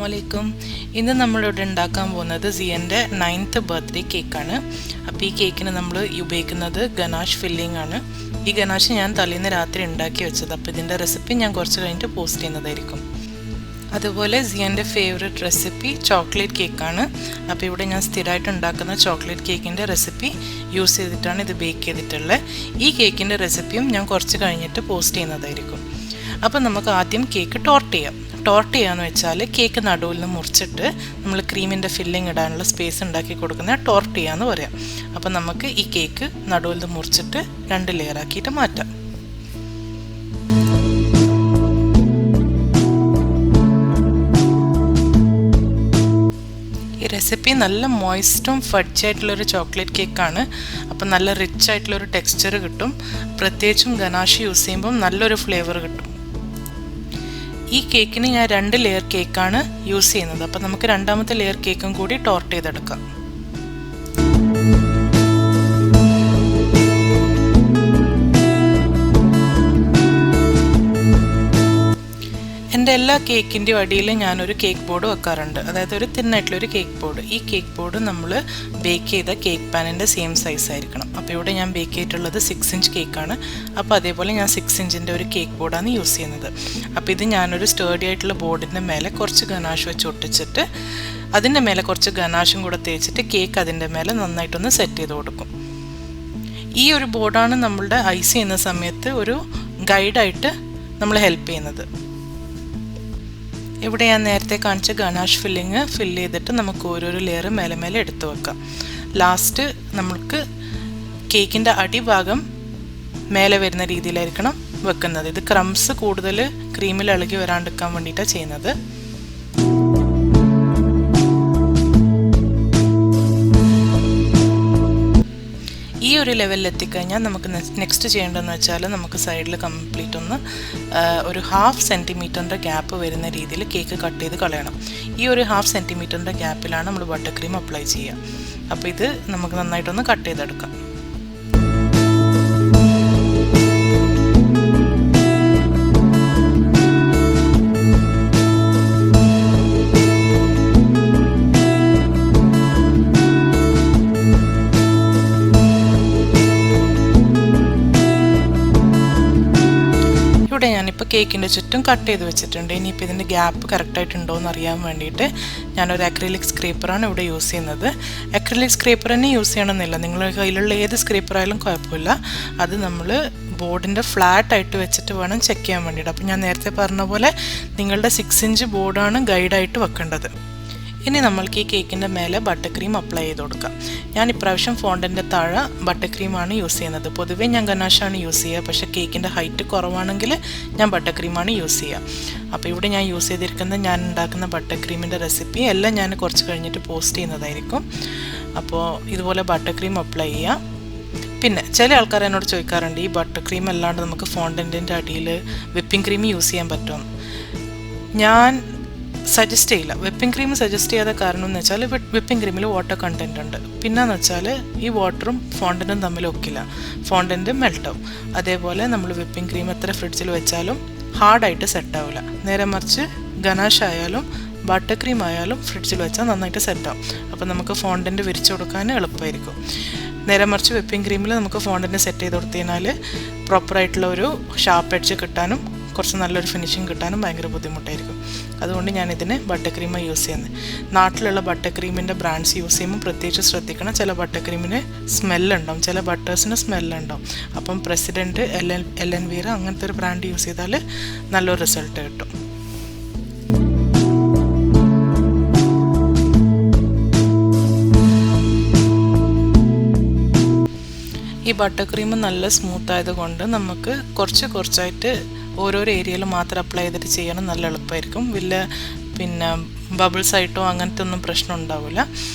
അസ്സലാമലൈക്കും. ഇന്ന് നമ്മളിവിടെ ഉണ്ടാക്കാൻ പോകുന്നത് സിയൻ്റെ 9th ബർത്ത്ഡേ കേക്കാണ്. അപ്പോൾ ഈ കേക്കിന് നമ്മൾ ഉപയോഗിക്കുന്നത് ഗനാഷ് ഫില്ലിംഗ് ആണ്. ഈ ഗനാഷ് ഞാൻ തലേന്ന് രാത്രി ഉണ്ടാക്കി വെച്ചത്. അപ്പോൾ ഇതിൻ്റെ റെസിപ്പി ഞാൻ കുറച്ച് കഴിഞ്ഞിട്ട് പോസ്റ്റ് ചെയ്യുന്നതായിരിക്കും. അതുപോലെ സിയൻ്റെ ഫേവറേറ്റ് റെസിപ്പി ചോക്ലേറ്റ് കേക്കാണ്. അപ്പോൾ ഇവിടെ ഞാൻ സ്ഥിരമായിട്ട് ഉണ്ടാക്കുന്ന ചോക്ലേറ്റ് കേക്കിൻ്റെ റെസിപ്പി യൂസ് ചെയ്തിട്ടാണ് ഇത് ബേക്ക് ചെയ്തിട്ടുള്ളത്. ഈ കേക്കിൻ്റെ റെസിപ്പിയും ഞാൻ കുറച്ച് കഴിഞ്ഞിട്ട് പോസ്റ്റ് ചെയ്യുന്നതായിരിക്കും. അപ്പോൾ നമുക്ക് ആദ്യം കേക്ക് ടോർട്ട് ചെയ്യാം. ടോർട്ട് ചെയ്യാന്ന് വെച്ചാൽ കേക്ക് നടുവിൽ നിന്ന് മുറിച്ചിട്ട് നമ്മൾ ക്രീമിൻ്റെ ഫില്ലിംഗ് ഇടാനുള്ള സ്പേസ് ഉണ്ടാക്കി കൊടുക്കുന്ന ടോർട്ട് ചെയ്യാന്ന് പറയാം. അപ്പോൾ നമുക്ക് ഈ കേക്ക് നടുവിൽ നിന്ന് മുറിച്ചിട്ട് 2 ലെയർ ആക്കിയിട്ട് മാറ്റാം. ഈ റെസിപ്പി നല്ല മോയ്സ്റ്റും ഫഡ്ജായിട്ടുള്ളൊരു ചോക്ലേറ്റ് കേക്കാണ്. അപ്പം നല്ല റിച്ച് ആയിട്ടുള്ളൊരു ടെക്സ്ചർ കിട്ടും. പ്രത്യേകിച്ചും ഗനാഷ് യൂസ് ചെയ്യുമ്പം നല്ലൊരു ഫ്ലേവർ കിട്ടും. ഈ കേക്കിന് ഞാൻ 2 ലെയർ കേക്കാണ് യൂസ് ചെയ്യുന്നത്. അപ്പം നമുക്ക് രണ്ടാമത്തെ ലെയർ കേക്കും കൂടി ടോർട്ട് ചെയ്തെടുക്കാം. എൻ്റെ എല്ലാ കേക്കിൻ്റെയും അടിയിൽ ഞാനൊരു കേക്ക് ബോർഡ് വെക്കാറുണ്ട്. അതായത് ഒരു തിന്നായിട്ടുള്ളൊരു കേക്ക് ബോർഡ്. ഈ കേക്ക് ബോർഡ് നമ്മൾ ബേക്ക് ചെയ്ത കേക്ക് പാനിൻ്റെ സെയിം സൈസ് ആയിരിക്കണം. അപ്പോൾ ഇവിടെ ഞാൻ ബേക്ക് ചെയ്തിട്ടുള്ളത് 6 ഇഞ്ച് കേക്കാണ്. അപ്പോൾ അതേപോലെ ഞാൻ 6 ഇഞ്ചിൻ്റെ ഒരു കേക്ക് ബോർഡാണ് യൂസ് ചെയ്യുന്നത്. അപ്പോൾ ഇത് ഞാനൊരു സ്റ്റേർഡി ആയിട്ടുള്ള ബോർഡിൻ്റെ മേലെ കുറച്ച് ഗനാഷ് വെച്ച് ഒട്ടിച്ചിട്ട് അതിൻ്റെ മേലെ കുറച്ച് ഗനാഷും കൂടെ തേച്ചിട്ട് കേക്ക് അതിൻ്റെ മേലെ നന്നായിട്ടൊന്ന് സെറ്റ് ചെയ്ത് കൊടുക്കും. ഈ ഒരു ബോർഡാണ് നമ്മളുടെ ഐസ് ചെയ്യുന്ന സമയത്ത് ഒരു ഗൈഡായിട്ട് നമ്മൾ ഹെൽപ്പ് ചെയ്യുന്നത്. ഇവിടെ ഞാൻ നേരത്തെ കാണിച്ച ഗനാഷ് ഫില്ലിങ് ഫില്ല് ചെയ്തിട്ട് നമുക്ക് ഓരോരോ ലെയർ മേലെ മേലെ എടുത്ത് വെക്കാം. ലാസ്റ്റ് നമുക്ക് കേക്കിൻ്റെ അടിഭാഗം മേലെ വരുന്ന രീതിയിലായിരിക്കണം വെക്കുന്നത്. ഇത് ക്രംസ് കൂടുതൽ ക്രീമിൽ ഇളകി വരാണ്ടിരിക്കാൻ വേണ്ടിയിട്ടാണ് ചെയ്യുന്നത്. ഈ ഒരു ലെവലിൽ എത്തിക്കഴിഞ്ഞാൽ നമുക്ക് നെക്സ്റ്റ് ചെയ്യേണ്ടതെന്ന് വെച്ചാൽ നമുക്ക് സൈഡിൽ കംപ്ലീറ്റ് ഒന്ന് ഒരു 1/2 സെൻറ്റിമീറ്ററിൻ്റെ ഗ്യാപ്പ് വരുന്ന രീതിയിൽ കേക്ക് കട്ട് ചെയ്ത് കളയണം. ഈ ഒരു 1/2 സെൻറ്റിമീറ്ററിൻ്റെ ഗ്യാപ്പിലാണ് നമ്മൾ ബട്ടർ ക്രീം അപ്ലൈ ചെയ്യുക. അപ്പോൾ ഇത് നമുക്ക് നന്നായിട്ടൊന്ന് കട്ട് ചെയ്തെടുക്കാം. ഇവിടെ ഞാനിപ്പോൾ കേക്കിൻ്റെ ചുറ്റും കട്ട് ചെയ്ത് വെച്ചിട്ടുണ്ട്. ഇനിയിപ്പോൾ ഇതിൻ്റെ ഗ്യാപ്പ് കറക്റ്റായിട്ടുണ്ടോ എന്ന് അറിയാൻ വേണ്ടിയിട്ട് ഞാനൊരു അക്രിലിക് സ്ക്രേപ്പറാണ് ഇവിടെ യൂസ് ചെയ്യുന്നത്. അക്രിലിക് സ്ക്രേപ്പർ തന്നെ യൂസ് ചെയ്യണമെന്നില്ല. നിങ്ങളുടെ കയ്യിലുള്ള ഏത് സ്ക്രേപ്പറായാലും കുഴപ്പമില്ല. അത് നമ്മൾ ബോർഡിൻ്റെ ഫ്ലാറ്റായിട്ട് വെച്ചിട്ട് വേണം ചെക്ക് ചെയ്യാൻ വേണ്ടിയിട്ട്. അപ്പോൾ ഞാൻ നേരത്തെ പറഞ്ഞ പോലെ നിങ്ങളുടെ 6 ഇഞ്ച് ബോർഡാണ് ഗൈഡായിട്ട് വെക്കേണ്ടത്. ഇനി നമ്മൾക്ക് ഈ കേക്കിൻ്റെ മേലെ ബട്ടർ ക്രീം അപ്ലൈ ചെയ്ത് കൊടുക്കാം. ഞാൻ ഇപ്രാവശ്യം ഫോണ്ടൻ്റെ താഴെ ബട്ടർ ക്രീമാണ് യൂസ് ചെയ്യുന്നത്. പൊതുവേ ഞാൻ ഗനാഷാണ് യൂസ് ചെയ്യുക. പക്ഷേ കേക്കിൻ്റെ ഹൈറ്റ് കുറവാണെങ്കിൽ ഞാൻ ബട്ടർ ക്രീമാണ് യൂസ് ചെയ്യുക. അപ്പോൾ ഇവിടെ ഞാൻ യൂസ് ചെയ്തിരിക്കുന്ന ഞാൻ ഉണ്ടാക്കുന്ന ബട്ടർ ക്രീമിൻ്റെ റെസിപ്പി എല്ലാം ഞാൻ കുറച്ച് കഴിഞ്ഞിട്ട് പോസ്റ്റ് ചെയ്യുന്നതായിരിക്കും. അപ്പോൾ ഇതുപോലെ ബട്ടർ ക്രീം അപ്ലൈ ചെയ്യാം. പിന്നെ ചില ആൾക്കാർ എന്നോട് ചോദിക്കാറുണ്ട്, ഈ ബട്ടർ ക്രീം അല്ലാണ്ട് നമുക്ക് ഫോണ്ടൻറ്റിൻ്റെ അടിയിൽ വിപ്പിംഗ് ക്രീം യൂസ് ചെയ്യാൻ പറ്റുമോ? ഞാൻ സജസ്റ്റ് ചെയ്യില്ല. വിപ്പിംഗ് ക്രീം സജസ്റ്റ് ചെയ്യാതെ കാരണം എന്ന് വെച്ചാൽ വിപ്പിംഗ് ക്രീമിൽ വാട്ടർ കണ്ടൻറ്റ് ഉണ്ട്. പിന്നെയെന്ന് വെച്ചാൽ ഈ വാട്ടറും ഫോണ്ടൻറ്റും തമ്മിൽ ഒക്കില്ല. ഫോണ്ടൻറ്റ് മെൽട്ടാവും. അതേപോലെ നമ്മൾ വിപ്പിംഗ് ക്രീം എത്ര ഫ്രിഡ്ജിൽ വെച്ചാലും ഹാർഡായിട്ട് സെറ്റാവില്ല. നേരെ മറിച്ച് ഗനാഷ് ആയാലും ബട്ടർ ക്രീം ആയാലും ഫ്രിഡ്ജിൽ വെച്ചാൽ നന്നായിട്ട് സെറ്റാവും. അപ്പോൾ നമുക്ക് ഫോണ്ടൻറ്റ് വിരിച്ചു കൊടുക്കാൻ എളുപ്പമായിരിക്കും. നേരെ മറിച്ച് വിപ്പിംഗ് ക്രീമിൽ നമുക്ക് ഫോണ്ടൻറ്റ് സെറ്റ് ചെയ്ത് കൊടുത്തു കഴിഞ്ഞാൽ പ്രോപ്പറായിട്ടുള്ള ഒരു ഷാർപ്പ് എഡ്ജ് കിട്ടാനും കുറച്ച് നല്ലൊരു ഫിനിഷിങ് കിട്ടാനും ഭയങ്കര ബുദ്ധിമുട്ടായിരിക്കും. അതുകൊണ്ട് ഞാനിതിന് ബട്ടർ ക്രീമാണ് യൂസ് ചെയ്യുന്നത്. നാട്ടിലുള്ള ബട്ടർ ക്രീമിൻ്റെ ബ്രാൻഡ്സ് യൂസ് ചെയ്യുമ്പോൾ പ്രത്യേകിച്ച് ശ്രദ്ധിക്കണം. ചില ബട്ടർ ക്രീമിന് സ്മെല്ലുണ്ടാവും, ചില ബട്ടേഴ്സിന് സ്മെല്ലുണ്ടാവും. അപ്പം പ്രസിഡൻറ്റ്, എൽ എൻ വീര അങ്ങനത്തെ ഒരു ബ്രാൻഡ് യൂസ് ചെയ്താൽ നല്ലൊരു റിസൾട്ട് കിട്ടും. ഈ ബട്ടർ ക്രീം നല്ല സ്മൂത്ത് ആയതുകൊണ്ട് നമുക്ക് കുറച്ചായിട്ട് ഓരോരോ ഏരിയയിൽ മാത്രം അപ്ലൈ ചെയ്തിട്ട് ചെയ്യാനും നല്ല എളുപ്പമായിരിക്കും. പിന്നെ ബബിൾസ് ആയിട്ടോ അങ്ങനത്തെ ഒന്നും പ്രശ്നം ഉണ്ടാവില്ല.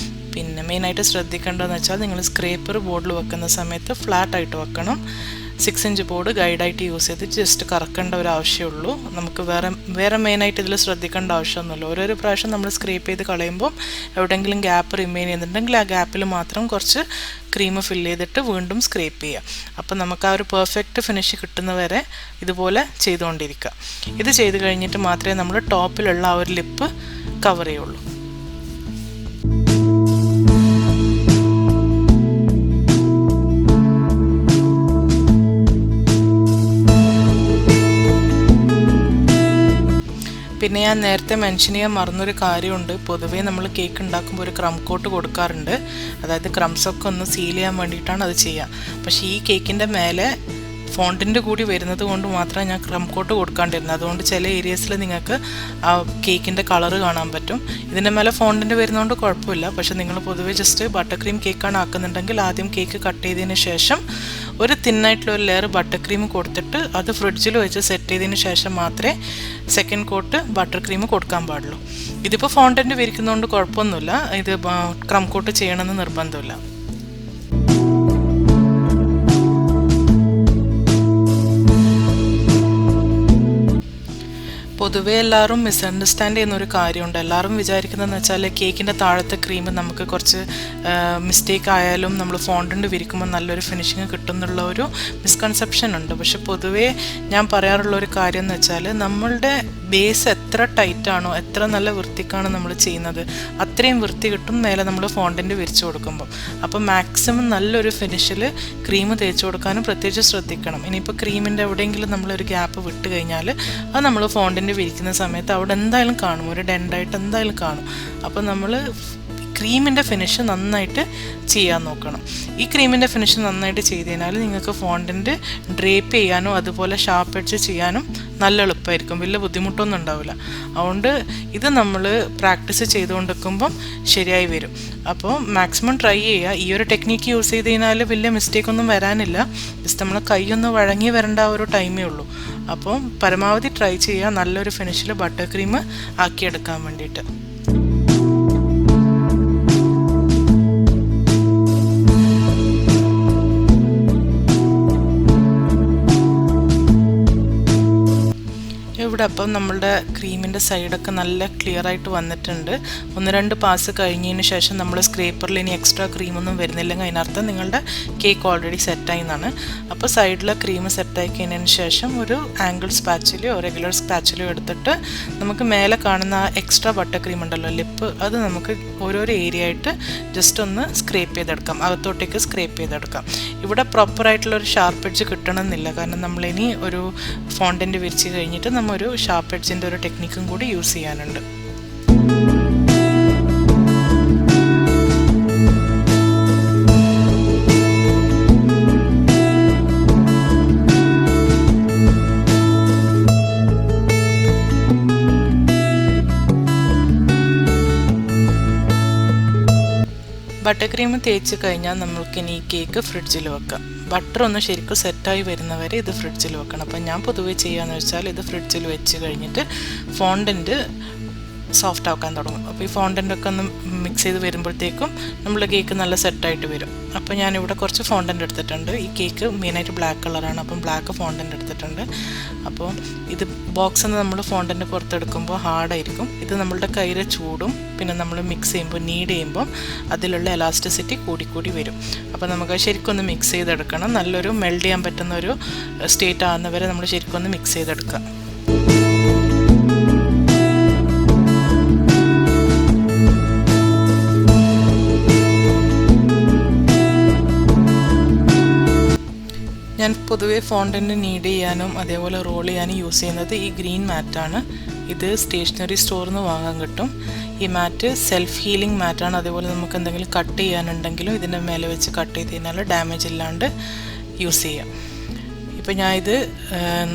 പിന്നെ മെയിനായിട്ട് ശ്രദ്ധിക്കേണ്ടതെന്ന് വെച്ചാൽ നിങ്ങൾ സ്ക്രേപ്പർ ബോർഡിൽ വെക്കുന്ന സമയത്ത് ഫ്ലാറ്റായിട്ട് വെക്കണം. 6 ഇഞ്ച് ബോർഡ് ഗൈഡായിട്ട് യൂസ് ചെയ്ത് ജസ്റ്റ് കറക്കേണ്ട ഒരു ആവശ്യമുള്ളൂ. നമുക്ക് വേറെ മെയിനായിട്ട് ഇതിൽ ശ്രദ്ധിക്കേണ്ട ആവശ്യമൊന്നുമില്ല. ഓരോരോ പ്രാവശ്യം നമ്മൾ സ്ക്രേപ്പ് ചെയ്ത് കളയുമ്പോൾ എവിടെയെങ്കിലും ഗ്യാപ്പ് റിമെയിൻ ചെയ്യുന്നുണ്ടെങ്കിൽ ആ ഗ്യാപ്പിൽ മാത്രം കുറച്ച് ക്രീം ഫില്ല് ചെയ്തിട്ട് വീണ്ടും സ്ക്രേപ്പ് ചെയ്യുക. അപ്പം നമുക്ക് ആ ഒരു പെർഫെക്റ്റ് ഫിനിഷ് കിട്ടുന്നവരെ ഇതുപോലെ ചെയ്തുകൊണ്ടിരിക്കുക. ഇത് ചെയ്ത് കഴിഞ്ഞിട്ട് മാത്രമേ നമ്മൾ ടോപ്പിലുള്ള ആ ഒരു ലിപ്പ് കവർ ചെയ്യുള്ളൂ. പിന്നെ ഞാൻ നേരത്തെ മെൻഷൻ ചെയ്യാൻ മറന്നൊരു കാര്യമുണ്ട്. പൊതുവേ നമ്മൾ കേക്ക് ഉണ്ടാക്കുമ്പോൾ ഒരു ക്രം കോട്ട് കൊടുക്കാറുണ്ട്. അതായത് ക്രംസൊക്കെ ഒന്ന് സീൽ ചെയ്യാൻ വേണ്ടിയിട്ടാണ് അത് ചെയ്യുക. പക്ഷേ ഈ കേക്കിൻ്റെ മേലെ ഫോണ്ടിൻ്റെ കൂടി വരുന്നത് കൊണ്ട് മാത്രമേ ഞാൻ ക്രം കോട്ട് കൊടുക്കാണ്ടിരുന്നത്. അതുകൊണ്ട് ചില ഏരിയസിൽ നിങ്ങൾക്ക് ആ കേക്കിൻ്റെ കളറ് കാണാൻ പറ്റും. ഇതിൻ്റെ മേലെ ഫോണ്ടിൻ്റെ വരുന്നതുകൊണ്ട് കുഴപ്പമില്ല. പക്ഷേ നിങ്ങൾ പൊതുവേ ജസ്റ്റ് ബട്ടർ ക്രീം കേക്കാണ് ആക്കുന്നുണ്ടെങ്കിൽ ആദ്യം കേക്ക് കട്ട് ചെയ്തതിന് ശേഷം ഒരു തിന്നായിട്ടുള്ള ഒരു ലെയർ ബട്ടർ ക്രീം കൊടുത്തിട്ട് അത് ഫ്രിഡ്ജിൽ വെച്ച് സെറ്റ് ചെയ്തതിന് ശേഷം മാത്രമേ സെക്കൻഡ് കോട്ട് ബട്ടർ ക്രീം കൊടുക്കാൻ പാടുള്ളൂ. ഇതിപ്പോൾ ഫോണ്ടിൻ്റെ വിരിക്കുന്നതുകൊണ്ട് കുഴപ്പമൊന്നുമില്ല. ഇത് ക്രം കോട്ട് ചെയ്യണമെന്ന് നിർബന്ധമില്ല. പൊതുവേ എല്ലാവരും മിസ്അണ്ടർസ്റ്റാൻഡ് ചെയ്യുന്നൊരു കാര്യമുണ്ട്. എല്ലാവരും വിചാരിക്കുന്നതെന്ന് വെച്ചാൽ കേക്കിൻ്റെ താഴത്തെ ക്രീം നമുക്ക് കുറച്ച് മിസ്റ്റേക്ക് ആയാലും നമ്മൾ ഫോണ്ടൻ്റ് വിരിക്കുമ്പോൾ നല്ലൊരു ഫിനിഷിങ് കിട്ടും എന്നുള്ള ഒരു മിസ്കൺസെപ്ഷൻ ഉണ്ട്. പക്ഷെ പൊതുവേ ഞാൻ പറയാറുള്ള ഒരു കാര്യം എന്ന് വെച്ചാൽ നമ്മളുടെ ബേസ് എത്ര ടൈറ്റാണോ, എത്ര നല്ല വൃത്തിക്കാണ് നമ്മൾ ചെയ്യുന്നത്, അത്രയും വൃത്തി കിട്ടും മേലെ നമ്മൾ ഫോണ്ടൻ്റ് വിരിച്ചു കൊടുക്കുമ്പോൾ. അപ്പോൾ മാക്സിമം നല്ലൊരു ഫിനിഷിൽ ക്രീം തേച്ച് കൊടുക്കാനും പ്രത്യേകിച്ച് ശ്രദ്ധിക്കണം. ഇനിയിപ്പോൾ ക്രീമിൻ്റെ എവിടെയെങ്കിലും നമ്മളൊരു ഗ്യാപ്പ് വിട്ട് കഴിഞ്ഞാൽ അത് നമ്മൾ ഫോണ്ടൻ്റ് വിരിക്കുന്ന സമയത്ത് അവിടെ എന്തായാലും കാണും, ഒരു ഡെൻഡായിട്ട് എന്തായാലും കാണും. അപ്പോൾ നമ്മൾ ക്രീമിൻ്റെ ഫിനിഷ് നന്നായിട്ട് ചെയ്യാൻ നോക്കണം. ഈ ക്രീമിൻ്റെ ഫിനിഷ് നന്നായിട്ട് ചെയ്ത് കഴിഞ്ഞാൽ നിങ്ങൾക്ക് ഫോണ്ടൻ്റ് ഡ്രേപ്പ് ചെയ്യാനോ അതുപോലെ ഷാർപ്പ് എഡ്ജ് ചെയ്യാനും നല്ല എളുപ്പമായിരിക്കും, വലിയ ബുദ്ധിമുട്ടൊന്നും ഉണ്ടാവില്ല. അതുകൊണ്ട് ഇത് നമ്മൾ പ്രാക്ടീസ് ചെയ്തുകൊണ്ടിരിക്കുമ്പം ശരിയായി വരും. അപ്പോൾ മാക്സിമം ട്രൈ ചെയ്യുക. ഈ ഒരു ടെക്നിക്ക് യൂസ് ചെയ്ത് കഴിഞ്ഞാൽ വലിയ മിസ്റ്റേക്കൊന്നും വരാനില്ല. ജസ്റ്റ് നമ്മൾ കൈയൊന്ന് വഴങ്ങി വരേണ്ട ആ ഒരു ടൈമേ ഉള്ളൂ. അപ്പോൾ പരമാവധി ട്രൈ ചെയ്യുക നല്ലൊരു ഫിനിഷിൽ ബട്ടർ ക്രീം ആക്കിയെടുക്കാൻ വേണ്ടിയിട്ട്. ഇവിടെ അപ്പം നമ്മളുടെ ക്രീമിൻ്റെ സൈഡൊക്കെ നല്ല ക്ലിയർ ആയിട്ട് വന്നിട്ടുണ്ട്. 1-2 പാസ് കഴിഞ്ഞതിന് ശേഷം നമ്മൾ സ്ക്രേപ്പറിൽ ഇനി എക്സ്ട്രാ ക്രീമൊന്നും വരുന്നില്ലെങ്കിൽ അതിനർത്ഥം നിങ്ങളുടെ കേക്ക് ഓൾറെഡി സെറ്റായി എന്നാണ്. അപ്പോൾ സൈഡിലെ ക്രീം സെറ്റായി കഴിഞ്ഞതിന് ശേഷം ഒരു ആംഗിൾ സ്പാച്ചിലയോ റെഗുലർ സ്പാച്ചിലയോ എടുത്തിട്ട് നമുക്ക് മേലെ കാണുന്ന ആ എക്സ്ട്രാ ബട്ടർ ക്രീം ഉണ്ടല്ലോ, ലിപ്പ്, അത് നമുക്ക് ഓരോരോ ഏരിയ ആയിട്ട് ജസ്റ്റ് ഒന്ന് സ്ക്രേപ്പ് ചെയ്തെടുക്കാം, അകത്തോട്ടേക്ക് സ്ക്രേപ്പ് ചെയ്തെടുക്കാം. ഇവിടെ പ്രോപ്പറായിട്ടുള്ളൊരു ഷാർപ്പ് എഡ്ജ് കിട്ടണമെന്നില്ല, കാരണം നമ്മളിനി ഒരു ഫോണ്ടൻ്റ് വിരിച്ച് കഴിഞ്ഞിട്ട് നമ്മൾ ഒരു ഷാർപ്പ് എഡ്ജിൻ്റെ ഒരു ടെക്നിക്കും കൂടി യൂസ് ചെയ്യാനുണ്ട്. ബട്ടർ ക്രീം തേച്ച് കഴിഞ്ഞാൽ നമ്മൾക്കിനി ഈ കേക്ക് ഫ്രിഡ്ജിൽ വെക്കാം. ബട്ടർ ഒന്ന് ശരിക്കും സെറ്റായി വരുന്നവരെ ഇത് ഫ്രിഡ്ജിൽ വെക്കണം. അപ്പം ഞാൻ പൊതുവേ ചെയ്യാന്ന് വെച്ചാൽ ഇത് ഫ്രിഡ്ജിൽ വെച്ച് കഴിഞ്ഞിട്ട് ഫോണ്ടൻ്റ് സോഫ്റ്റ് ആക്കാൻ തുടങ്ങും. അപ്പോൾ ഈ ഫോണ്ടൻ്റൊക്കെ ഒന്ന് മിക്സ് ചെയ്ത് വരുമ്പോഴത്തേക്കും നമ്മുടെ കേക്ക് നല്ല സെറ്റായിട്ട് വരും. അപ്പോൾ ഞാനിവിടെ കുറച്ച് ഫോണ്ടൻ്റ് എടുത്തിട്ടുണ്ട്. ഈ കേക്ക് മെയിനായിട്ട് ബ്ലാക്ക് കളറാണ്, അപ്പം ബ്ലാക്ക് ഫോണ്ടൻ്റ് എടുത്തിട്ടുണ്ട്. അപ്പോൾ ഇത് ബോക്സിൽ നിന്ന് നമ്മൾ ഫോണ്ടൻ്റ് പുറത്തെടുക്കുമ്പോൾ ഹാർഡായിരിക്കും. ഇത് നമ്മളുടെ കയ്യിലെ ചൂടും പിന്നെ നമ്മൾ മിക്സ് ചെയ്യുമ്പോൾ നീഡ് ചെയ്യുമ്പോൾ അതിലുള്ള എലാസ്റ്റിസിറ്റി കൂടി വരും. അപ്പോൾ നമുക്ക് ശരിക്കും ഒന്ന് മിക്സ് ചെയ്തെടുക്കണം. നല്ലൊരു മെൽഡ് ചെയ്യാൻ പറ്റുന്ന ഒരു സ്റ്റേറ്റ് ആകുന്നവരെ നമ്മൾ ശരിക്കും ഒന്ന് മിക്സ് ചെയ്തെടുക്കുക. ഞാൻ പൊതുവേ ഫോണ്ടൻ്റ് നീഡ് ചെയ്യാനും അതേപോലെ റോൾ ചെയ്യാനും യൂസ് ചെയ്യുന്നത് ഈ ഗ്രീൻ മാറ്റാണ്. ഇത് സ്റ്റേഷനറി സ്റ്റോറിൽ നിന്ന് വാങ്ങാൻ കിട്ടും. ഈ മാറ്റ് സെൽഫ് ഹീലിംഗ് മാറ്റാണ്. അതേപോലെ നമുക്ക് എന്തെങ്കിലും കട്ട് ചെയ്യാനുണ്ടെങ്കിലും ഇതിൻ്റെ മേലെ വെച്ച് കട്ട് ചെയ്ത് കഴിഞ്ഞാൽ ഡാമേജ് ഇല്ലാണ്ട് യൂസ് ചെയ്യാം. ഇപ്പോൾ ഞാൻ ഇത്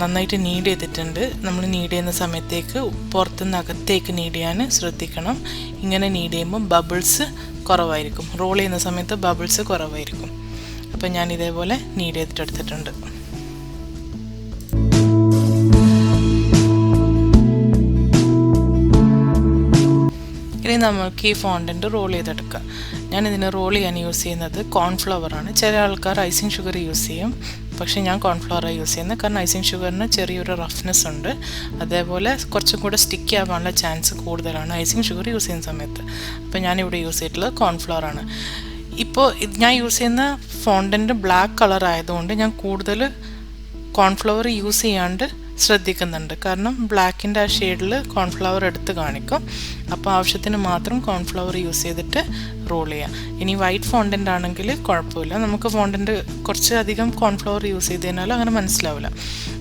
നന്നായിട്ട് നീഡ് ചെയ്തിട്ടുണ്ട്. നമ്മൾ നീഡ് ചെയ്യുന്ന സമയത്തേക്ക് പുറത്തുനിന്ന് അകത്തേക്ക് നീഡ് ചെയ്യാൻ ശ്രദ്ധിക്കണം. ഇങ്ങനെ നീഡ് ചെയ്യുമ്പോൾ ബബിൾസ് കുറവായിരിക്കും, റോൾ ചെയ്യുന്ന സമയത്ത് ബബിൾസ് കുറവായിരിക്കും. അപ്പം ഞാൻ ഇതേപോലെ നീഡ് ചെയ്തിട്ടെടുത്തിട്ടുണ്ട്. ഇനി നമുക്ക് ഈ ഫോണ്ടൻ്റ് റോൾ ചെയ്തെടുക്കാം. ഞാനിതിന് റോൾ ചെയ്യാൻ യൂസ് ചെയ്യുന്നത് കോൺഫ്ലവറാണ്. ചില ആൾക്കാർ ഐസിങ് ഷുഗർ യൂസ് ചെയ്യും, പക്ഷേ ഞാൻ കോൺഫ്ലവറാണ് യൂസ് ചെയ്യുന്നത്. കാരണം ഐസിങ് ഷുഗറിന് ചെറിയൊരു റഫ്നെസ് ഉണ്ട്, അതേപോലെ കുറച്ചും കൂടെ സ്റ്റിക്കി ആവാനുള്ള ചാൻസ് കൂടുതലാണ് ഐസിങ് ഷുഗർ യൂസ് ചെയ്യുന്ന സമയത്ത്. അപ്പോൾ ഞാനിവിടെ യൂസ് ചെയ്തിട്ടുള്ളത് കോൺഫ്ലവറാണ്. ഇപ്പോൾ ഞാൻ യൂസ് ചെയ്യുന്ന ഫോണ്ടൻ്റ് ബ്ലാക്ക് കളർ ആയതുകൊണ്ട് ഞാൻ കൂടുതൽ കോൺഫ്ലവർ യൂസ് ചെയ്യാണ്ട് ശ്രദ്ധിക്കുന്നുണ്ട്. കാരണം ബ്ലാക്കിൻ്റെ ആ ഷെയ്ഡിൽ കോൺഫ്ലവർ എടുത്ത് കാണിക്കും. അപ്പോൾ ആവശ്യത്തിന് മാത്രം കോൺഫ്ലവർ യൂസ് ചെയ്തിട്ട് റോൾ ചെയ്യാം. ഇനി വൈറ്റ് ഫോണ്ടൻ്റ് ആണെങ്കിൽ കുഴപ്പമില്ല, നമുക്ക് ഫോണ്ടൻ്റ് കുറച്ച് അധികം കോൺഫ്ലവർ യൂസ് ചെയ്ത് കഴിഞ്ഞാൽ അങ്ങനെ മനസ്സിലാവില്ല.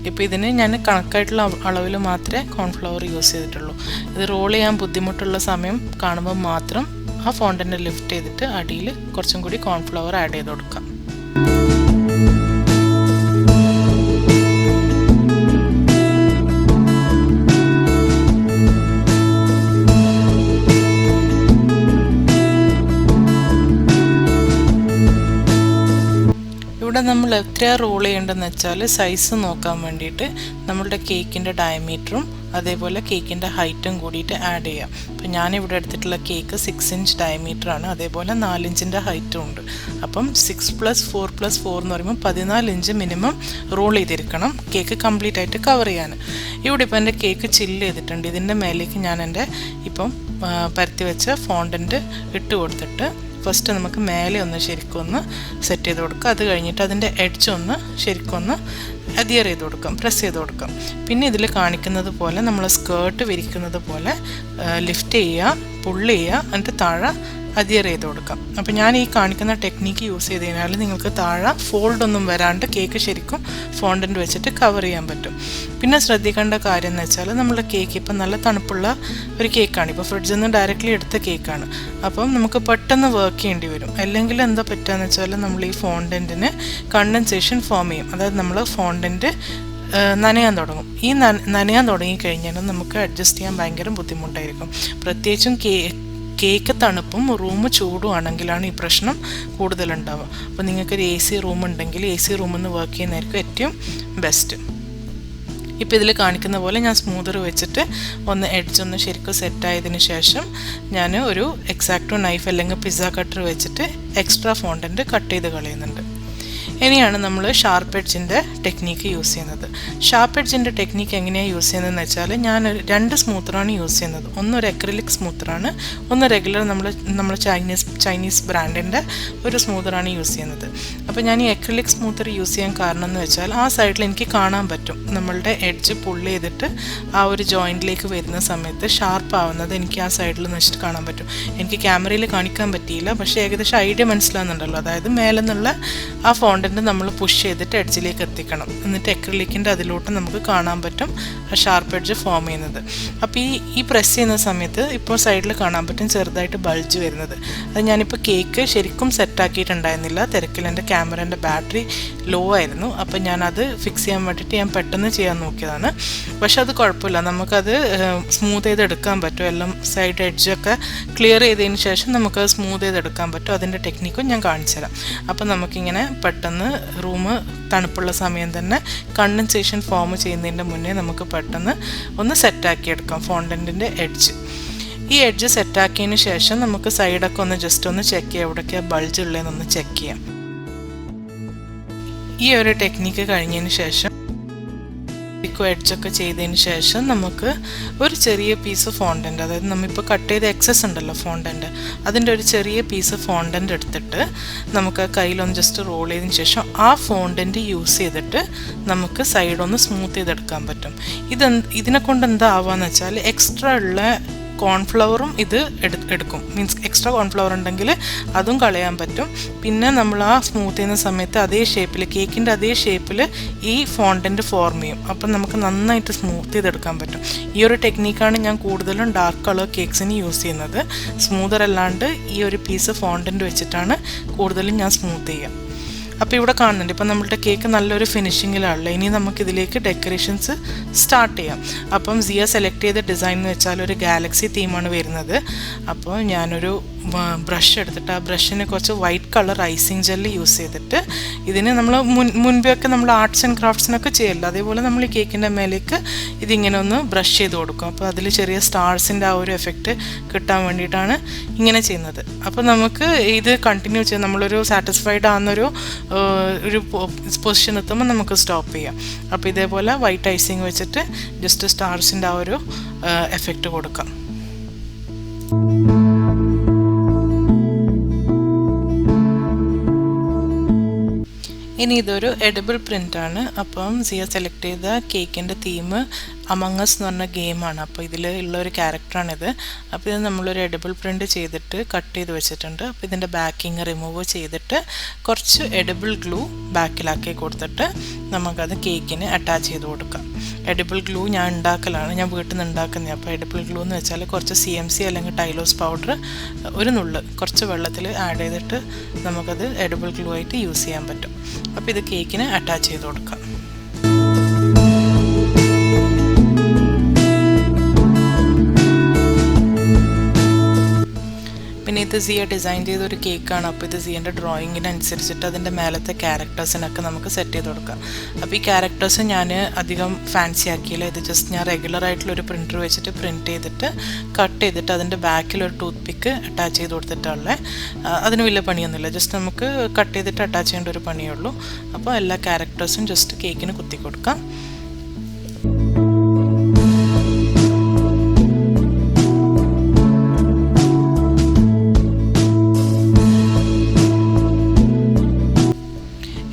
ഇപ്പോൾ ഇതിന് ഞാൻ കണക്കായിട്ടുള്ള അളവിൽ മാത്രമേ കോൺഫ്ലവർ യൂസ് ചെയ്തിട്ടുള്ളൂ. ഇത് റോൾ ചെയ്യാൻ ബുദ്ധിമുട്ടുള്ള സമയം കാണുമ്പോൾ മാത്രം ആ ഫോണ്ടൻ്റ് ലിഫ്റ്റ് ചെയ്തിട്ട് അടിയിൽ കുറച്ചും കൂടി കോൺഫ്ലവർ ആഡ് ചെയ്ത് കൊടുക്കാം. ഇവിടെ നമ്മൾ എത്ര റോൾ ചെയ്യേണ്ടതെന്ന് വെച്ചാൽ സൈസ് നോക്കാൻ വേണ്ടിയിട്ട് നമ്മളുടെ കേക്കിൻ്റെ ഡയമീറ്ററും അതേപോലെ കേക്കിൻ്റെ ഹൈറ്റും കൂടിയിട്ട് ആഡ് ചെയ്യാം. അപ്പോൾ ഞാനിവിടെ എടുത്തിട്ടുള്ള കേക്ക് 6 ഇഞ്ച് ഡയമീറ്ററാണ്, അതേപോലെ 4 ഇഞ്ചിൻ്റെ ഹൈറ്റും ഉണ്ട്. അപ്പം 6 + 4 + 4 എന്ന് പറയുമ്പോൾ 14 ഇഞ്ച് മിനിമം റോൾ ചെയ്തിരിക്കണം കേക്ക് കംപ്ലീറ്റ് ആയിട്ട് കവർ ചെയ്യാൻ. ഇവിടെ ഇപ്പോൾ എൻ്റെ കേക്ക് ചില്ല് ചെയ്തിട്ടുണ്ട്. ഇതിൻ്റെ മേലേക്ക് ഞാൻ എൻ്റെ ഇപ്പം പരത്തി വെച്ച ഫോണ്ടൻ്റ് ഇട്ട് കൊടുത്തിട്ട് ഫസ്റ്റ് നമുക്ക് മേലെ ഒന്ന് ശരിക്കും ഒന്ന് സെറ്റ് ചെയ്ത് കൊടുക്കുക. അത് കഴിഞ്ഞിട്ട് അതിൻ്റെ എഡ്ജ് ഒന്ന് ശരിക്കും ഒന്ന് അധിയർ ചെയ്ത് കൊടുക്കാം, പ്രസ് ചെയ്ത് കൊടുക്കാം. പിന്നെ ഇതിൽ കാണിക്കുന്നത് പോലെ നമ്മൾ സ്കേർട്ട് വിരിക്കുന്നത് പോലെ ലിഫ്റ്റ് ചെയ്യുക, പുള്ള് ചെയ്യുക, എന്നിട്ട് താഴെ അധിയർ ചെയ്ത് കൊടുക്കാം. അപ്പോൾ ഞാൻ ഈ കാണിക്കുന്ന ടെക്നിക്ക് യൂസ് ചെയ്ത് കഴിഞ്ഞാൽ നിങ്ങൾക്ക് താഴെ ഫോൾഡ് ഒന്നും വരാണ്ട് കേക്ക് ശരിക്കും ഫോണ്ടൻ്റ് വെച്ചിട്ട് കവർ ചെയ്യാൻ പറ്റും. പിന്നെ ശ്രദ്ധിക്കേണ്ട കാര്യം എന്ന് വെച്ചാൽ നമ്മുടെ കേക്ക് ഇപ്പം നല്ല തണുപ്പുള്ള ഒരു കേക്കാണ്, ഇപ്പോൾ ഫ്രിഡ്ജിൽ നിന്ന് ഡയറക്റ്റ്ലി എടുത്ത കേക്കാണ്. അപ്പം നമുക്ക് പെട്ടെന്ന് വർക്ക് ചെയ്യേണ്ടി വരും. അല്ലെങ്കിൽ എന്താ പറ്റുകയെന്ന് വെച്ചാൽ നമ്മൾ ഈ ഫോണ്ടൻറ്റിന് കണ്ടൻസേഷൻ ഫോം ചെയ്യും. അതായത് നമ്മൾ ഫോണ്ടൻറ്റ് നനയാൻ തുടങ്ങും. ഈ നനയാൻ തുടങ്ങിക്കഴിഞ്ഞാൽ നമുക്ക് അഡ്ജസ്റ്റ് ചെയ്യാൻ ഭയങ്കര ബുദ്ധിമുട്ടായിരിക്കും. പ്രത്യേകിച്ചും കേക്ക് തണുപ്പും റൂം ചൂടും ആണെങ്കിലാണ് ഈ പ്രശ്നം കൂടുതലുണ്ടാവുക. അപ്പോൾ നിങ്ങൾക്കൊരു AC റൂം ഉണ്ടെങ്കിൽ AC റൂമിൽ നിന്ന് വർക്ക് ചെയ്യുന്നതായിരിക്കും ഏറ്റവും ബെസ്റ്റ്. ഇപ്പോൾ ഇതിൽ കാണിക്കുന്ന പോലെ ഞാൻ സ്മൂതർ വെച്ചിട്ട് ഒന്ന് എഡ്ജ് ഒന്ന് ശരിക്കും സെറ്റായതിന് ശേഷം ഞാൻ ഒരു എക്സാക്ടോ നൈഫ് അല്ലെങ്കിൽ പിസ്സ കട്ടർ വെച്ചിട്ട് എക്സ്ട്രാ ഫോണ്ടൻ്റ് കട്ട് ചെയ്ത് കളയുന്നുണ്ട്. ഇനിയാണ് നമ്മൾ ഷാർപ്പ് എഡ്ജിൻ്റെ ടെക്നീക്ക് യൂസ് ചെയ്യുന്നത്. ഷാർപ്പ് എഡ്ജിൻ്റെ ടെക്നീക്ക് എങ്ങനെയാണ് യൂസ് ചെയ്യുന്നതെന്ന് വെച്ചാൽ ഞാൻ 2 സ്മൂത്തറാണ് യൂസ് ചെയ്യുന്നത്. ഒന്നൊരു അക്രിലിക് സ്മൂത്തറാണ്, ഒന്ന് റെഗുലർ നമ്മൾ ചൈനീസ് ബ്രാൻഡിൻ്റെ ഒരു സ്മൂത്തറാണ് യൂസ് ചെയ്യുന്നത്. അപ്പോൾ ഞാൻ ഈ അക്രിലിക് സ്മൂത്തർ യൂസ് ചെയ്യാൻ കാരണം എന്ന് വെച്ചാൽ ആ സൈഡിൽ എനിക്ക് കാണാൻ പറ്റും നമ്മളുടെ എഡ്ജ് പുള്ള് ചെയ്തിട്ട് ആ ഒരു ജോയിൻറ്റിലേക്ക് വരുന്ന സമയത്ത് ഷാർപ്പ് ആവുന്നത് എനിക്ക് ആ സൈഡിൽ വെച്ചിട്ട് കാണാൻ പറ്റും. എനിക്ക് ക്യാമറയിൽ കാണിക്കാൻ പറ്റിയില്ല, പക്ഷേ ഏകദേശം ഐഡിയ മനസ്സിലാകുന്നുണ്ടല്ലോ. അതായത് മേലെ നിന്നുള്ള ആ ഫോണ്ടൻ്റ് നമ്മൾ പുഷ് ചെയ്തിട്ട് എഡ്ജിലേക്ക് എത്തിക്കണം, എന്നിട്ട് അക്രിലിക്കിൻ്റെ അതിലോട്ട് നമുക്ക് കാണാൻ പറ്റും ആ ഷാർപ്പ് എഡ്ജ് ഫോം ചെയ്യുന്നത്. അപ്പോൾ ഈ പ്രസ് ചെയ്യുന്ന സമയത്ത് ഇപ്പോൾ സൈഡിൽ കാണാൻ പറ്റും ചെറുതായിട്ട് ബൾജ് വരുന്നത്. അത് ഞാനിപ്പോൾ കേക്ക് ശരിക്കും സെറ്റാക്കിയിട്ടുണ്ടായിരുന്നില്ല, തിരക്കിൽ എൻ്റെ ക്യാമറേൻ്റെ ബാറ്ററി ലോ ആയിരുന്നു. അപ്പോൾ ഞാനത് ഫിക്സ് ചെയ്യാൻ വേണ്ടിയിട്ട് ഞാൻ പെട്ടെന്ന് ചെയ്യാൻ നോക്കിയതാണ്. പക്ഷെ അത് കുഴപ്പമില്ല, നമുക്കത് സ്മൂത്ത് ചെയ്തെടുക്കാൻ പറ്റും. എല്ലാം സൈഡ് എഡ്ജൊക്കെ ക്ലിയർ ചെയ്തതിന് ശേഷം നമുക്കത് സ്മൂത്ത് ചെയ്തെടുക്കാൻ പറ്റും. അതിൻ്റെ ടെക്നിക്കും ഞാൻ കാണിച്ചു തരാം. അപ്പോൾ നമുക്കിങ്ങനെ പെട്ടെന്ന് റൂം തണുപ്പുള്ള സമയം തന്നെ കണ്ടൻസേഷൻ ഫോം ചെയ്യുന്നതിൻ്റെ മുന്നേ നമുക്ക് പെട്ടെന്ന് ഒന്ന് സെറ്റാക്കിയെടുക്കാം ഫോണ്ടൻറ്റിൻ്റെ എഡ്ജ്. ഈ എഡ്ജ് സെറ്റാക്കിയതിന് ശേഷം നമുക്ക് സൈഡൊക്കെ ഒന്ന് ജസ്റ്റ് ഒന്ന് ചെക്ക് ചെയ്യാം, എവിടെയൊക്കെയാണ് ബൾജ് ഉള്ളതെന്നൊന്ന് ചെക്ക് ചെയ്യാം. ഈ ഒരു ടെക്നിക്ക് കഴിഞ്ഞതിന് ശേഷം എഡ്ജൊക്കെ ചെയ്തതിന് ശേഷം നമുക്ക് ഒരു ചെറിയ പീസ് ഫോണ്ടൻ്റ്, അതായത് നമ്മളിപ്പോൾ കട്ട് ചെയ്ത എക്സസ് ഉണ്ടല്ലോ ഫോണ്ടൻ്റ്, അതിൻ്റെ ഒരു ചെറിയ പീസ് ഫോണ്ടൻ്റ് എടുത്തിട്ട് നമുക്ക് കയ്യിലൊന്ന് ജസ്റ്റ് റോൾ ചെയ്തതിന് ശേഷം ആ ഫോണ്ടൻ്റ് യൂസ് ചെയ്തിട്ട് നമുക്ക് സൈഡൊന്ന് സ്മൂത്ത് ചെയ്തെടുക്കാൻ പറ്റും. ഇതിനെ കൊണ്ട് എന്താ ആവുകയെന്ന് വെച്ചാൽ എക്സ്ട്രാ ഉള്ള കോൺഫ്ലവറും ഇത് എടുക്കും. മീൻസ് എക്സ്ട്രാ കോൺഫ്ലവർ ഉണ്ടെങ്കിൽ അതും കളയാൻ പറ്റും. പിന്നെ നമ്മൾ ആ സ്മൂത്ത് ചെയ്യുന്ന സമയത്ത് അതേ ഷേപ്പിൽ കേക്കിൻ്റെ അതേ ഷേപ്പിൽ ഈ ഫോണ്ടൻ്റ് ഫോം ചെയ്യും. അപ്പം നമുക്ക് നന്നായിട്ട് സ്മൂത്ത് ചെയ്തെടുക്കാൻ പറ്റും. ഈ ഒരു ടെക്നീക്കാണ് ഞാൻ കൂടുതലും ഡാർക്ക് കളർ കേക്ക്സിന് യൂസ് ചെയ്യുന്നത്. സ്മൂത്തർ അല്ലാണ്ട് ഈ ഒരു പീസ് ഫോണ്ടൻ്റ് വെച്ചിട്ടാണ് കൂടുതലും ഞാൻ സ്മൂത്ത് ചെയ്യുക. അപ്പോൾ ഇവിടെ കാണുന്നുണ്ട് ഇപ്പോൾ നമ്മളുടെ കേക്ക് നല്ലൊരു ഫിനിഷിങ്ങിലാണല്ലോ. ഇനി നമുക്കിതിലേക്ക് ഡെക്കറേഷൻസ് സ്റ്റാർട്ട് ചെയ്യാം. അപ്പം സിയ സെലക്ട് ചെയ്ത ഡിസൈൻ എന്ന് വെച്ചാൽ ഒരു ഗാലക്സി തീമാണ് വരുന്നത്. അപ്പോൾ ഞാനൊരു ബ്രഷ് എടുത്തിട്ട് ആ ബ്രഷിന് കുറച്ച് white colour icing gel use ചെയ്തിട്ട് ഇതിന് നമ്മൾ മുൻപെയൊക്കെ നമ്മൾ ആർട്സ് ആൻഡ് ക്രാഫ്റ്റ്സിനൊക്കെ ചെയ്യല്ലോ, അതേപോലെ നമ്മൾ ഈ കേക്കിൻ്റെ മേലേക്ക് ഇതിങ്ങനെ ഒന്ന് ബ്രഷ് ചെയ്ത് കൊടുക്കും. അപ്പോൾ അതിൽ ചെറിയ സ്റ്റാർസിൻ്റെ ആ ഒരു എഫക്റ്റ് കിട്ടാൻ വേണ്ടിയിട്ടാണ് ഇങ്ങനെ ചെയ്യുന്നത്. അപ്പോൾ നമുക്ക് ഇത് കണ്ടിന്യൂ ചെയ്യാം. നമ്മളൊരു സാറ്റിസ്ഫൈഡ് ആകുന്നൊരു പൊസിഷൻ എത്തുമ്പോൾ നമുക്ക് സ്റ്റോപ്പ് ചെയ്യാം. അപ്പോൾ ഇതേപോലെ വൈറ്റ് ഐസിങ് വെച്ചിട്ട് ജസ്റ്റ് സ്റ്റാർസിൻ്റെ ആ ഒരു എഫക്റ്റ് കൊടുക്കാം. ഇനി ഇതൊരു എഡിബിൾ പ്രിൻ്റാണ്. അപ്പം സിയ സെലക്ട് ചെയ്ത കേക്കിൻ്റെ തീം അമംഗസ് എന്ന് പറഞ്ഞ ഗെയിമാണ്. അപ്പോൾ ഇതിൽ ഉള്ളൊരു ക്യാരക്ടറാണിത്. അപ്പോൾ ഇത് നമ്മളൊരു എഡിബിൾ പ്രിൻ്റ് ചെയ്തിട്ട് കട്ട് ചെയ്ത് വെച്ചിട്ടുണ്ട്. അപ്പോൾ ഇതിൻ്റെ ബാക്കിങ് റിമൂവ് ചെയ്തിട്ട് കുറച്ച് എഡിബിൾ ഗ്ലൂ ബാക്കിലാക്കി കൊടുത്തിട്ട് നമുക്കത് കേക്കിന് അറ്റാച്ച് ചെയ്ത് കൊടുക്കാം. എഡിബിൾ ഗ്ലൂ ഞാൻ ഉണ്ടാക്കലാണ്, ഞാൻ വീട്ടിൽ നിന്ന് ഉണ്ടാക്കുന്നത്. അപ്പോൾ എഡിബിൾ ഗ്ലൂ എന്ന് വെച്ചാൽ കുറച്ച് CMC അല്ലെങ്കിൽ ടൈലോസ് പൗഡർ ഒരു നുള്ള് കുറച്ച് വെള്ളത്തിൽ ആഡ് ചെയ്തിട്ട് നമുക്കത് എഡിബിൾ ഗ്ലൂ ആയിട്ട് യൂസ് ചെയ്യാൻ പറ്റും. അപ്പോൾ ഇത് കേക്കിന് അറ്റാച്ച് ചെയ്ത് കൊടുക്കാം. പിന്നെ ഇത് സിയ ഡിസൈൻ ചെയ്തൊരു കേക്കാണ്. അപ്പോൾ ഇത് സിയൻ്റെ ഡ്രോയിങ്ങിനനുസരിച്ചിട്ട് അതിൻ്റെ മേലത്തെ ക്യാരക്ടേഴ്സിനൊക്കെ നമുക്ക് സെറ്റ് ചെയ്ത് കൊടുക്കാം. അപ്പോൾ ഈ ക്യാരക്ടേഴ്സ് ഞാൻ അധികം ഫാൻസി ആക്കിയില്ല. ഇത് ജസ്റ്റ് ഞാൻ റെഗുലറായിട്ടുള്ളൊരു പ്രിൻ്റർ വെച്ചിട്ട് പ്രിൻറ്റ് ചെയ്തിട്ട് കട്ട് ചെയ്തിട്ട് അതിൻ്റെ ബാക്കിലൊരു ടൂത്ത് പിക്ക് അറ്റാച്ച് ചെയ്ത് കൊടുത്തിട്ടുള്ളത്. അതിന് വലിയ പണിയൊന്നുമില്ല, ജസ്റ്റ് നമുക്ക് കട്ട് ചെയ്തിട്ട് അറ്റാച്ച് ചെയ്യേണ്ട ഒരു പണിയേ ഉള്ളൂ. അപ്പോൾ എല്ലാ ക്യാരക്ടേഴ്സും ജസ്റ്റ് കേക്കിന് കുത്തി കൊടുക്കാം.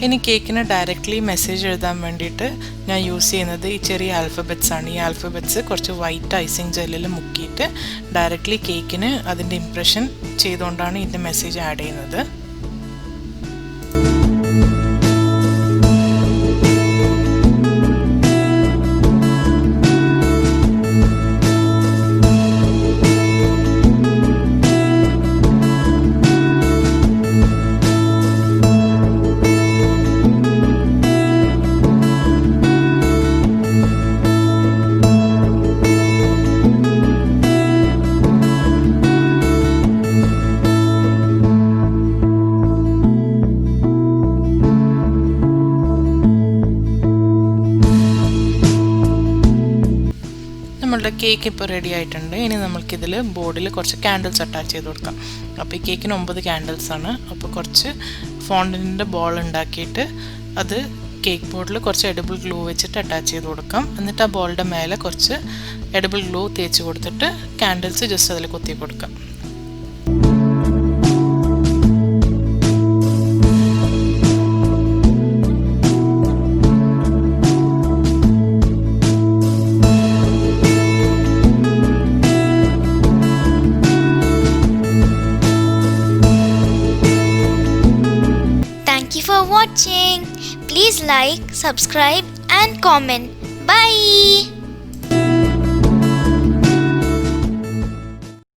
ഇനി കേക്കിന് ഡയറക്റ്റ്ലി മെസ്സേജ് എഴുതാൻ വേണ്ടിയിട്ട് ഞാൻ യൂസ് ചെയ്യുന്നത് ഈ ചെറിയ ആൽഫബറ്റ്സ് ആണ്. ഈ ആൽഫബറ്റ്സ് കുറച്ച് വൈറ്റ് ഐസിങ് ജെല്ലിൽ മുക്കിയിട്ട് ഡയറക്റ്റ്ലി കേക്കിന് അതിൻ്റെ ഇംപ്രഷൻ ചെയ്തുകൊണ്ടാണ് ഇതിൻ്റെ മെസ്സേജ് ആഡ് ചെയ്യുന്നത്. നമ്മളുടെ കേക്ക് ഇപ്പോൾ റെഡി ആയിട്ടുണ്ട്. ഇനി നമുക്കിതിൽ ബോർഡിൽ കുറച്ച് ക്യാൻഡിൽസ് അറ്റാച്ച് ചെയ്ത് കൊടുക്കാം. അപ്പോൾ ഈ കേക്കിന് 9 ക്യാൻഡിൽസാണ്. അപ്പോൾ കുറച്ച് ഫോണ്ടൻറ്റിൻ്റെ ബോൾ ഉണ്ടാക്കിയിട്ട് അത് കേക്ക് ബോർഡിൽ കുറച്ച് എഡിബിൾ ഗ്ലൂ വെച്ചിട്ട് അറ്റാച്ച് ചെയ്ത് കൊടുക്കാം. എന്നിട്ട് ആ ബോളിൻ്റെ മേലെ കുറച്ച് എഡിബിൾ ഗ്ലൂ തേച്ച് കൊടുത്തിട്ട് ക്യാൻഡിൽസ് ജസ്റ്റ് അതിൽ കുത്തി കൊടുക്കാം. Thank you for watching. Please like, subscribe and comment. Bye.